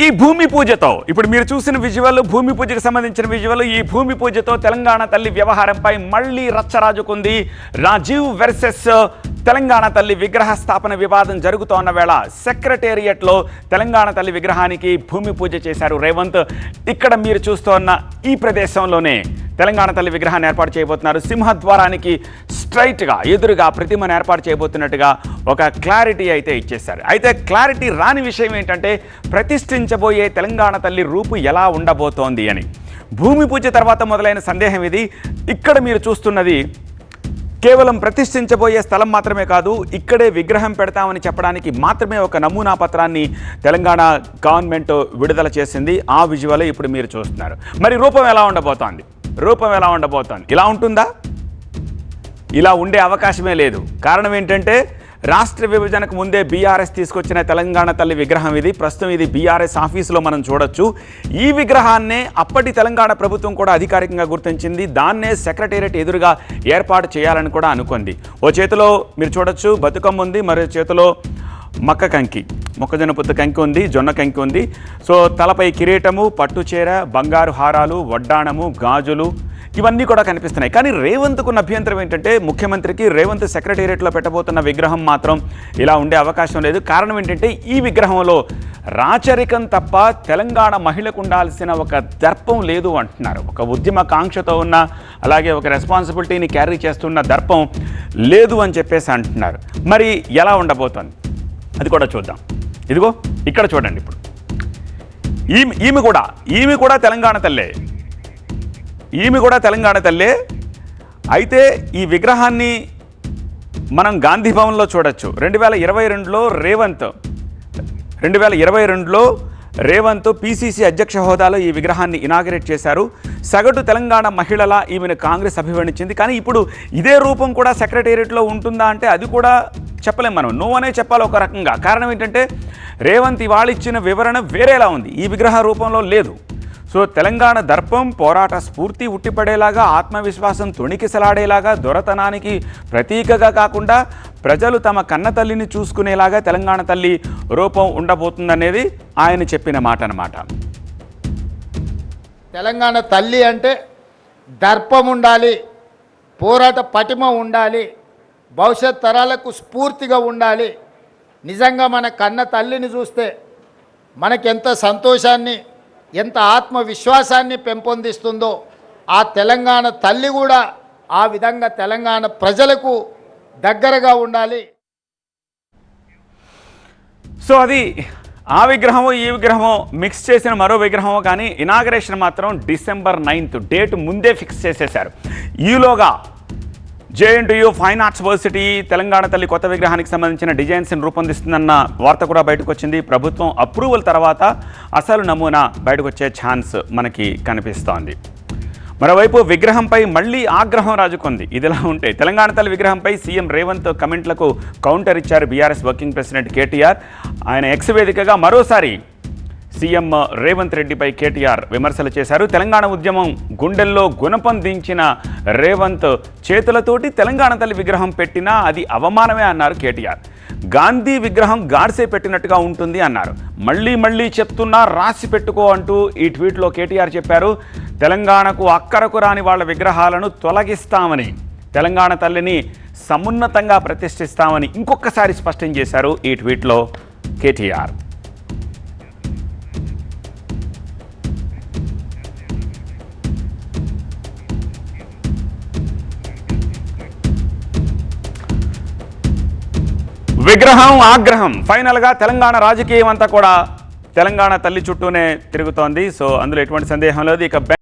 ఈ భూమి పూజతో ఇప్పుడు మీరు చూసిన విజువల్ భూమి పూజకు సంబంధించిన విజువల్. ఈ భూమి పూజతో తెలంగాణ తల్లి వ్యవహారంపై మళ్ళీ రచ్చరాజుకుంది. రాజీవ్ వర్సెస్ తెలంగాణ తల్లి విగ్రహ స్థాపన వివాదం జరుగుతోన్న వేళ సెక్రటేరియట్లో తెలంగాణ తల్లి విగ్రహానికి భూమి పూజ చేశారు రేవంత్. ఇక్కడ మీరు చూస్తోన్న ఈ ప్రదేశంలోనే తెలంగాణ తల్లి విగ్రహాన్ని ఏర్పాటు చేయబోతున్నారు. సింహద్వారానికి స్ట్రైట్గా ఎదురుగా ప్రతిమను ఏర్పాటు చేయబోతున్నట్టుగా ఒక క్లారిటీ అయితే ఇచ్చేశారు. అయితే క్లారిటీ రాని విషయం ఏంటంటే ప్రతిష్ఠించబోయే తెలంగాణ తల్లి రూపు ఎలా ఉండబోతోంది అని. భూమి పూజ తర్వాత మొదలైన సందేహం ఇది. ఇక్కడ మీరు చూస్తున్నది కేవలం ప్రతిష్ఠించబోయే స్థలం మాత్రమే కాదు, ఇక్కడే విగ్రహం పెడతామని చెప్పడానికి మాత్రమే ఒక నమూనా పత్రాన్ని తెలంగాణ గవర్నమెంట్ విడుదల చేసింది. ఆ విజువల్ ఇప్పుడు మీరు చూస్తున్నారు. మరి రూపం ఎలా ఉండబోతోంది? ఇలా ఉంటుందా? ఇలా ఉండే అవకాశమే లేదు. కారణం ఏంటంటే రాష్ట్ర విభజనకు ముందే బీఆర్ఎస్ తీసుకొచ్చిన తెలంగాణ తల్లి విగ్రహం ఇది. ప్రస్తుతం ఇది బీఆర్ఎస్ ఆఫీసులో మనం చూడొచ్చు. ఈ విగ్రహాన్నే అప్పటి తెలంగాణ ప్రభుత్వం కూడా అధికారికంగా గుర్తించింది. దాన్నే సెక్రటేరియట్ ఎదురుగా ఏర్పాటు చేయాలని కూడా అనుకుంది. ఓ చేతిలో మీరు చూడొచ్చు బతుకమ్మ ఉంది, మరో చేతిలో మొక్కజొన్న పొత్తు కంకి ఉంది, జొన్న కంకి ఉంది. సో తలపై కిరీటము, పట్టుచీర, బంగారు హారాలు, వడ్డాణము, గాజులు ఇవన్నీ కూడా కనిపిస్తున్నాయి. కానీ రేవంత్కున్న అభ్యంతరం ఏంటంటే ముఖ్యమంత్రికి రేవంత్ సెక్రటేరియట్లో పెట్టబోతున్న విగ్రహం మాత్రం ఇలా ఉండే అవకాశం లేదు. కారణం ఏంటంటే ఈ విగ్రహంలో రాచరికం తప్ప తెలంగాణ మహిళకు ఉండాల్సిన ఒక దర్పం లేదు అంటున్నారు. ఒక ఉద్యమ కాంక్షతో ఉన్న, అలాగే ఒక రెస్పాన్సిబిలిటీని క్యారీ చేస్తున్న దర్పం లేదు అని చెప్పేసి అంటున్నారు. మరి ఎలా ఉండబోతోంది అది కూడా చూద్దాం. ఇదిగో ఇక్కడ చూడండి. ఇప్పుడు ఈమె కూడా తెలంగాణ తల్లే. అయితే ఈ విగ్రహాన్ని మనం గాంధీ భవన్లో చూడొచ్చు. 2022లో రేవంత్ పీసీసీ అధ్యక్ష హోదాలో ఈ విగ్రహాన్ని ఇనాగరేట్ చేశారు. సగటు తెలంగాణ మహిళల ఈమెను కాంగ్రెస్ అభివర్ణించింది. కానీ ఇప్పుడు ఇదే రూపం కూడా సెక్రటేరియట్లో ఉంటుందా అంటే అది కూడా చెప్పలేం. మనం నో అనే చెప్పాలి ఒక రకంగా. కారణం ఏంటంటే రేవంత్ ఇవాళ ఇచ్చిన వివరణ వేరేలా ఉంది, ఈ విగ్రహ రూపంలో లేదు. సో తెలంగాణ దర్పం, పోరాట స్ఫూర్తి ఉట్టిపడేలాగా, ఆత్మవిశ్వాసం తొణికిసలాడేలాగా, దొరతనానికి ప్రతీకగా కాకుండా ప్రజలు తమ కన్న తల్లిని చూసుకునేలాగా తెలంగాణ తల్లి రూపం ఉండబోతుందనేది ఆయన చెప్పిన మాట అన్నమాట. తెలంగాణ తల్లి అంటే దర్పం ఉండాలి, పోరాట పటిమ ఉండాలి, భవిష్యత్ తరాలకు స్ఫూర్తిగా ఉండాలి. నిజంగా మన కన్న తల్లిని చూస్తే మనకెంత సంతోషాన్ని, ఎంత ఆత్మవిశ్వాసాన్ని పెంపొందిస్తుందో ఆ తెలంగాణ తల్లి కూడా ఆ విధంగా తెలంగాణ ప్రజలకు దగ్గరగా ఉండాలి. సో అది ఆ విగ్రహమో ఈ విగ్రహమో మిక్స్ చేసిన మరో విగ్రహమో, కానీ ఇనాగరేషన్ మాత్రం December 9th డేట్ ముందే ఫిక్స్ చేసేశారు. ఈలోగా JNTU fine arts varsity Telangana తల్లి కొత్త విగ్రహానికి సంబంధించిన డిజైన్స్ని రూపొందిస్తుందన్న వార్త కూడా బయటకు వచ్చింది. ప్రభుత్వం అప్రూవల్ తర్వాత అసలు నమూనా బయటకు వచ్చే ఛాన్స్ మనకి కనిపిస్తోంది. మరోవైపు విగ్రహంపై మళ్ళీ ఆగ్రహం రాజుకుంది. ఇదిలా ఉంటే తెలంగాణ తల్లి విగ్రహంపై సీఎం రేవంత్ కమెంట్లకు కౌంటర్ ఇచ్చారు బీఆర్ఎస్ వర్కింగ్ ప్రెసిడెంట్ కేటీఆర్. ఆయన ఎక్స్ వేదికగా మరోసారి సీఎం రేవంత్ రెడ్డిపై కేటీఆర్ విమర్శలు చేశారు. తెలంగాణ ఉద్యమం గుండెల్లో గుణపం దించిన రేవంత్ చేతులతోటి తెలంగాణ తల్లి విగ్రహం పెట్టినా అది అవమానమే అన్నారు కేటీఆర్. గాంధీ విగ్రహం గాడ్సే పెట్టినట్టుగా ఉంటుంది అన్నారు. మళ్ళీ చెప్తున్నా రాసి పెట్టుకో అంటూ ఈ ట్వీట్లో కేటీఆర్ చెప్పారు. తెలంగాణకు అక్కరకు రాని వాళ్ళ విగ్రహాలను తొలగిస్తామని, తెలంగాణ తల్లిని సమున్నతంగా ప్రతిష్ఠిస్తామని ఇంకొకసారి స్పష్టం చేశారు ఈ ట్వీట్లో కేటీఆర్. విగ్రహం ఆగ్రహం ఫైనల్గా తెలంగాణ రాజకీయం అంతా కూడా తెలంగాణ తల్లి చుట్టూనే తిరుగుతోంది. సో అందులో ఎటువంటి సందేహం లేదు. ఇక